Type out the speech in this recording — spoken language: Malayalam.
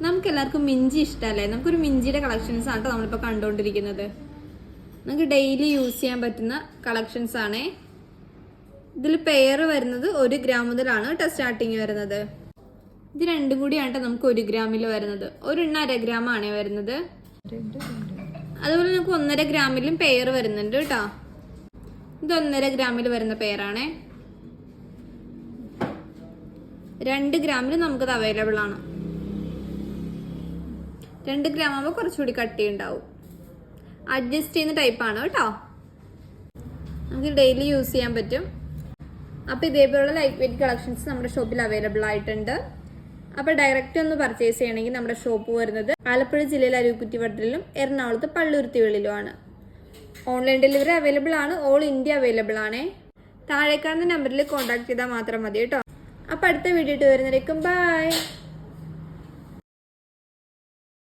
നമുക്ക് എല്ലാവർക്കും മിഞ്ചി ഇഷ്ടമല്ലേ? നമുക്കൊരു മിഞ്ചിയുടെ കളക്ഷൻസ് ആണ് നമ്മളിപ്പോൾ കണ്ടുകൊണ്ടിരിക്കുന്നത്. നമുക്ക് ഡെയിലി യൂസ് ചെയ്യാൻ പറ്റുന്ന കളക്ഷൻസ് ആണേ. ഇതിൽ പെയർ വരുന്നത് 1 ഗ്രാം മുതലാണ് കേട്ടോ സ്റ്റാർട്ടിങ് വരുന്നത്. ഇത് രണ്ടും കൂടിയാണ് നമുക്ക് 1 ഗ്രാമിൽ വരുന്നത്. ഒരെണ്ണം 1/2 ഗ്രാം ആണേ വരുന്നത്. അതുപോലെ നമുക്ക് 1.5 ഗ്രാമിലും പെയർ വരുന്നുണ്ട് കേട്ടോ. ഇത് 1.5 ഗ്രാമിൽ വരുന്ന പെയറാണേ. 2 ഗ്രാമിൽ നമുക്കത് അവൈലബിൾ ആണ്. 2 ഗ്രാം ആകുമ്പോൾ കുറച്ചുകൂടി കട്ടി ഉണ്ടാവും. അഡ്ജസ്റ്റ് ചെയ്യുന്ന ടൈപ്പാണ് കേട്ടോ. നമുക്ക് ഡെയിലി യൂസ് ചെയ്യാൻ പറ്റും. അപ്പോൾ ഇതേപോലുള്ള ലൈറ്റ് വെയിറ്റ് കളക്ഷൻസ് നമ്മുടെ ഷോപ്പിൽ അവൈലബിൾ ആയിട്ടുണ്ട്. അപ്പോൾ ഡയറക്റ്റ് ഒന്ന് പർച്ചേസ് ചെയ്യണമെങ്കിൽ നമ്മുടെ ഷോപ്പ് വരുന്നത് ആലപ്പുഴ ജില്ലയിലെ അരുക്കുറ്റിവട്ടലിലും എറണാകുളത്ത് പള്ളുരുത്തിവെളിയിലുമാണ്. ഓൺലൈൻ ഡെലിവറി അവൈലബിൾ ആണ്. ഓൾ ഇന്ത്യ അവൈലബിൾ ആണേ. താഴെ കാണുന്ന നമ്പറിൽ കോൺടാക്ട് ചെയ്താൽ മാത്രം മതി കേട്ടോ. അപ്പോൾ അടുത്ത വീഡിയോ ഇട്ട് വരുന്നവരേക്കും ബൈ.